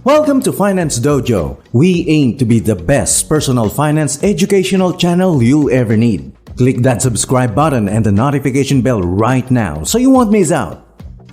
Welcome to Finance Dojo. We aim to be the best personal finance educational channel you'll ever need. Click that subscribe button and the notification bell right now so you won't miss out.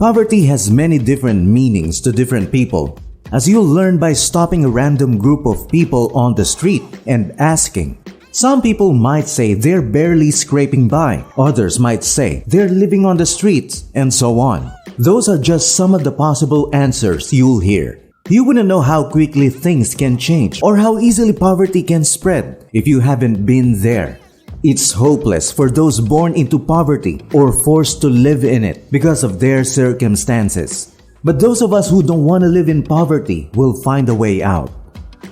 Poverty has many different meanings to different people, as you'll learn by stopping a random group of people on the street and asking. Some people might say they're barely scraping by, others might say they're living on the streets, and so on. Those are just some of the possible answers you'll hear. You wouldn't know how quickly things can change or how easily poverty can spread if you haven't been there. It's hopeless for those born into poverty or forced to live in it because of their circumstances. But those of us who don't want to live in poverty will find a way out.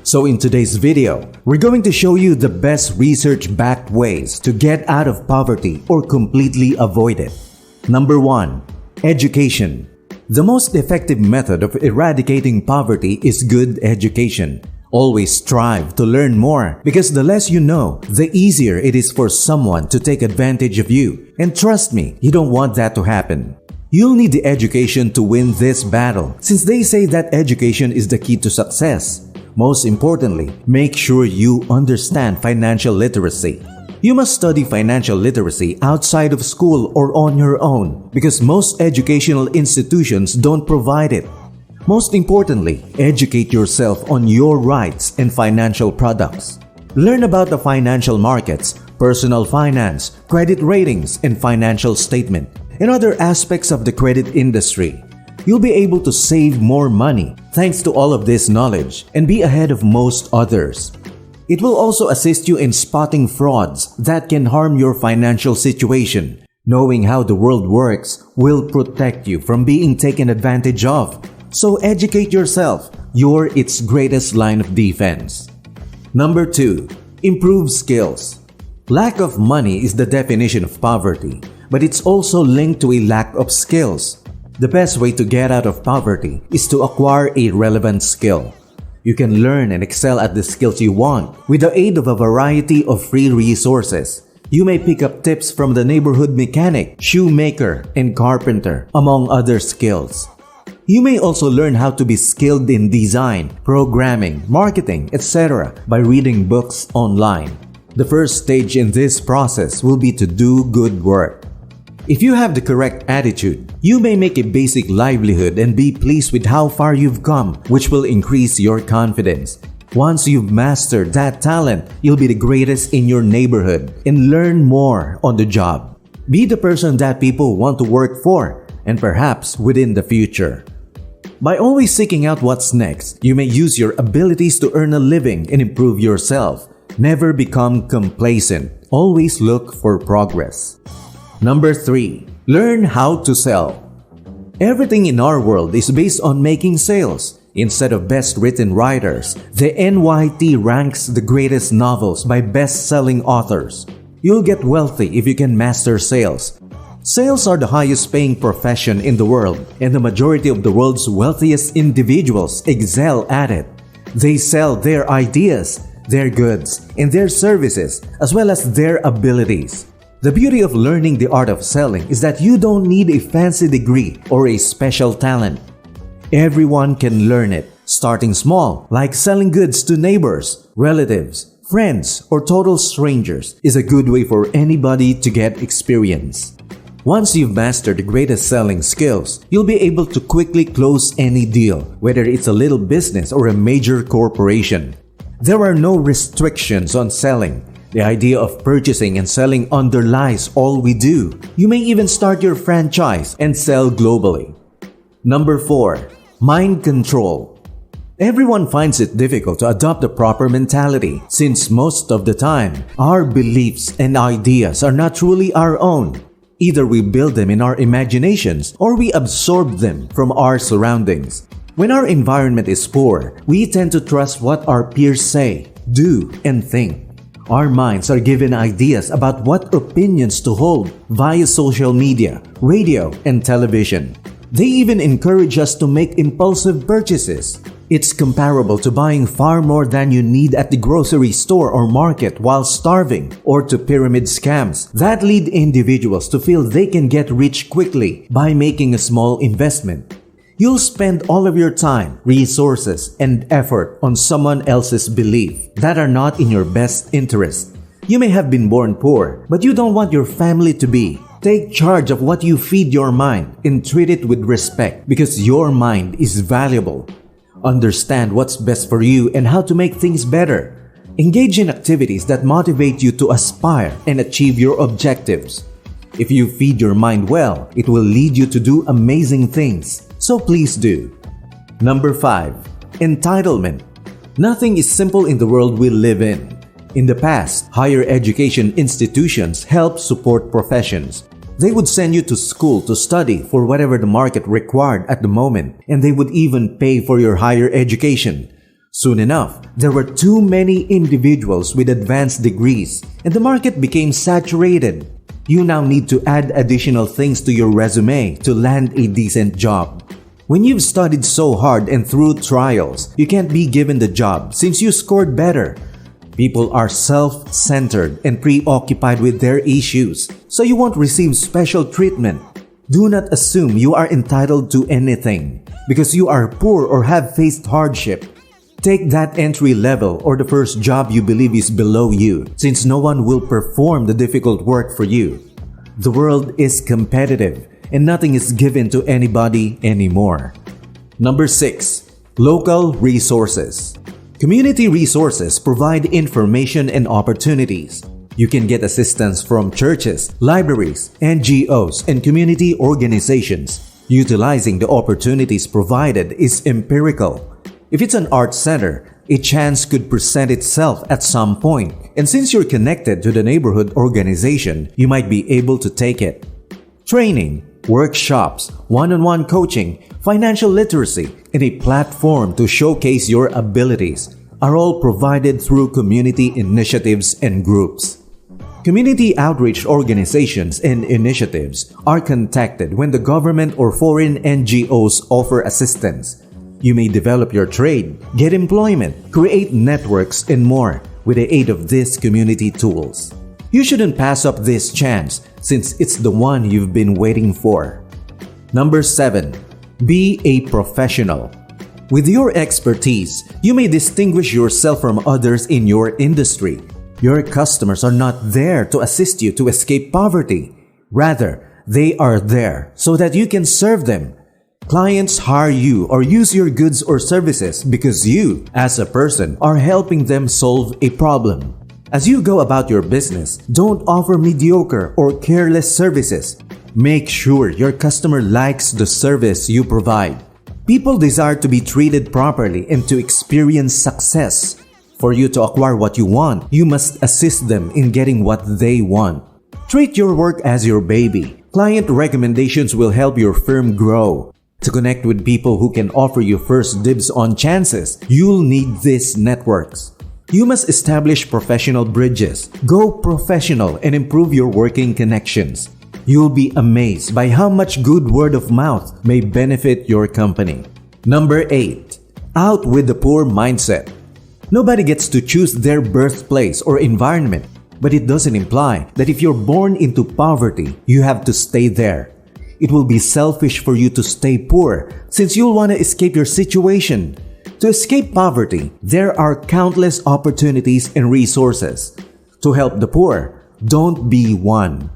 So in today's video, we're going to show you the best research-backed ways to get out of poverty or completely avoid it. Number 1. Education. The most effective method of eradicating poverty is good education. Always strive to learn more because the less you know, the easier it is for someone to take advantage of you. And trust me, you don't want that to happen. You'll need the education to win this battle since they say that education is the key to success. Most importantly, make sure you understand financial literacy. You must study financial literacy outside of school or on your own because most educational institutions don't provide it. Most importantly, educate yourself on your rights and financial products. Learn about the financial markets, personal finance, credit ratings, and financial statement, and other aspects of the credit industry. You'll be able to save more money thanks to all of this knowledge and be ahead of most others. It will also assist you in spotting frauds that can harm your financial situation. Knowing how the world works will protect you from being taken advantage of. So educate yourself. You're its greatest line of defense. Number 2. Improve skills. Lack of money is the definition of poverty, but it's also linked to a lack of skills. The best way to get out of poverty is to acquire a relevant skill. You can learn and excel at the skills you want with the aid of a variety of free resources. You may pick up tips from the neighborhood mechanic, shoemaker, and carpenter, among other skills. You may also learn how to be skilled in design, programming, marketing, etc. by reading books online. The first stage in this process will be to do good work. If you have the correct attitude, you may make a basic livelihood and be pleased with how far you've come, which will increase your confidence. Once you've mastered that talent, you'll be the greatest in your neighborhood and learn more on the job. Be the person that people want to work for and perhaps within the future. By always seeking out what's next, you may use your abilities to earn a living and improve yourself. Never become complacent. Always look for progress. Number 3. Learn how to sell. Everything in our world is based on making sales. Instead of best written writers, the NYT ranks the greatest novels by best-selling authors. You'll get wealthy if you can master sales. Sales are the highest paying profession in the world, and the majority of the world's wealthiest individuals excel at it. They sell their ideas, their goods, and their services, as well as their abilities. The beauty of learning the art of selling is that you don't need a fancy degree or a special talent. Everyone can learn it, starting small, like selling goods to neighbors, relatives, friends, or total strangers is a good way for anybody to get experience. Once you've mastered the greatest selling skills, you'll be able to quickly close any deal, whether it's a little business or a major corporation. There are no restrictions on selling. The idea of purchasing and selling underlies all we do. You may even start your franchise and sell globally. Number 4. Mind control. Everyone finds it difficult to adopt the proper mentality since most of the time, our beliefs and ideas are not truly our own. Either we build them in our imaginations or we absorb them from our surroundings. When our environment is poor, we tend to trust what our peers say, do, and think. Our minds are given ideas about what opinions to hold via social media, radio, and television. They even encourage us to make impulsive purchases. It's comparable to buying far more than you need at the grocery store or market while starving, or to pyramid scams that lead individuals to feel they can get rich quickly by making a small investment. You'll spend all of your time, resources, and effort on someone else's belief that are not in your best interest. You may have been born poor, but you don't want your family to be. Take charge of what you feed your mind and treat it with respect because your mind is valuable. Understand what's best for you and how to make things better. Engage in activities that motivate you to aspire and achieve your objectives. If you feed your mind well, it will lead you to do amazing things. So please do. Number 5. Entitlement. Nothing is simple in the world we live in. In the past, higher education institutions helped support professions. They would send you to school to study for whatever the market required at the moment, and they would even pay for your higher education. Soon enough, there were too many individuals with advanced degrees, and the market became saturated. You now need to add additional things to your resume to land a decent job. When you've studied so hard and through trials, you can't be given the job since you scored better. People are self-centered and preoccupied with their issues, so you won't receive special treatment. Do not assume you are entitled to anything because you are poor or have faced hardship. Take that entry level or the first job you believe is below you, since no one will perform the difficult work for you. The world is competitive and nothing is given to anybody anymore. Number 6. Local resources. Community resources provide information and opportunities. You can get assistance from churches, libraries, NGOs, and community organizations. Utilizing the opportunities provided is empirical. If it's an art center, a chance could present itself at some point, and since you're connected to the neighborhood organization, you might be able to take it. Training, workshops, one-on-one coaching, financial literacy, and a platform to showcase your abilities are all provided through community initiatives and groups. Community outreach organizations and initiatives are contacted when the government or foreign NGOs offer assistance. You may develop your trade, get employment, create networks, and more with the aid of these community tools. You shouldn't pass up this chance since it's the one you've been waiting for. Number 7. Be a professional. With your expertise, you may distinguish yourself from others in your industry. Your customers are not there to assist you to escape poverty. Rather, they are there so that you can serve them. Clients hire you or use your goods or services because you, as a person, are helping them solve a problem. As you go about your business, don't offer mediocre or careless services. Make sure your customer likes the service you provide. People desire to be treated properly and to experience success. For you to acquire what you want, you must assist them in getting what they want. Treat your work as your baby. Client recommendations will help your firm grow. To connect with people who can offer you first dibs on chances, you'll need these networks. You must establish professional bridges. Go professional and improve your working connections. You'll be amazed by how much good word of mouth may benefit your company. Number 8. Out with the poor mindset. Nobody gets to choose their birthplace or environment, but it doesn't imply that if you're born into poverty, you have to stay there. It will be selfish for you to stay poor since you'll want to escape your situation. To escape poverty, there are countless opportunities and resources. To help the poor, don't be one.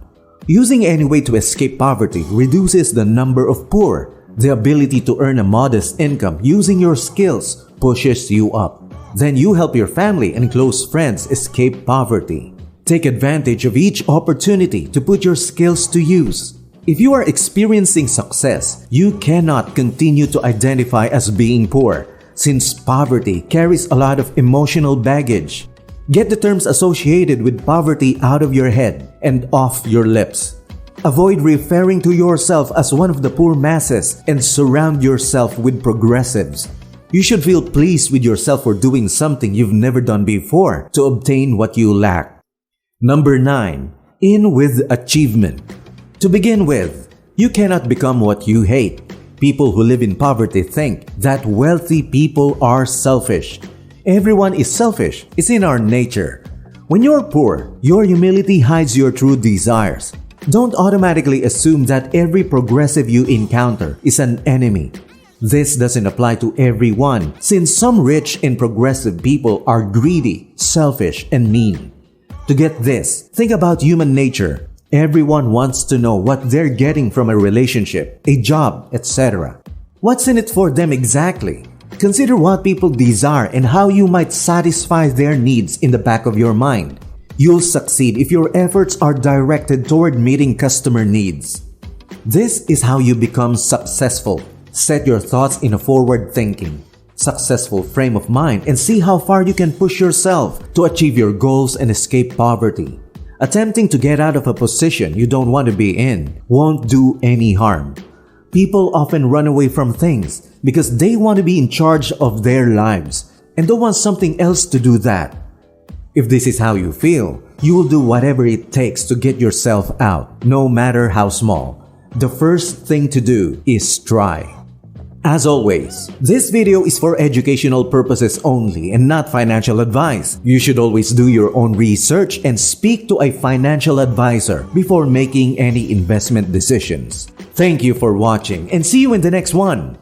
Using any way to escape poverty reduces the number of poor. The ability to earn a modest income using your skills pushes you up. Then you help your family and close friends escape poverty. Take advantage of each opportunity to put your skills to use. If you are experiencing success, you cannot continue to identify as being poor, since poverty carries a lot of emotional baggage. Get the terms associated with poverty out of your head and off your lips. Avoid referring to yourself as one of the poor masses and surround yourself with progressives. You should feel pleased with yourself for doing something you've never done before to obtain what you lack. Number 9. In with achievement. To begin with, you cannot become what you hate. People who live in poverty think that wealthy people are selfish. Everyone is selfish. It's in our nature. When you're poor, your humility hides your true desires. Don't automatically assume that every progressive you encounter is an enemy. This doesn't apply to everyone, since some rich and progressive people are greedy, selfish, and mean. To get this, think about human nature. Everyone wants to know what they're getting from a relationship, a job, etc. What's in it for them exactly? Consider what people desire and how you might satisfy their needs in the back of your mind. You'll succeed if your efforts are directed toward meeting customer needs. This is how you become successful. Set your thoughts in a forward-thinking, successful frame of mind and see how far you can push yourself to achieve your goals and escape poverty. Attempting to get out of a position you don't want to be in won't do any harm. People often run away from things because they want to be in charge of their lives and don't want something else to do that. If this is how you feel, you will do whatever it takes to get yourself out, no matter how small. The first thing to do is try. As always, this video is for educational purposes only and not financial advice. You should always do your own research and speak to a financial advisor before making any investment decisions. Thank you for watching and see you in the next one.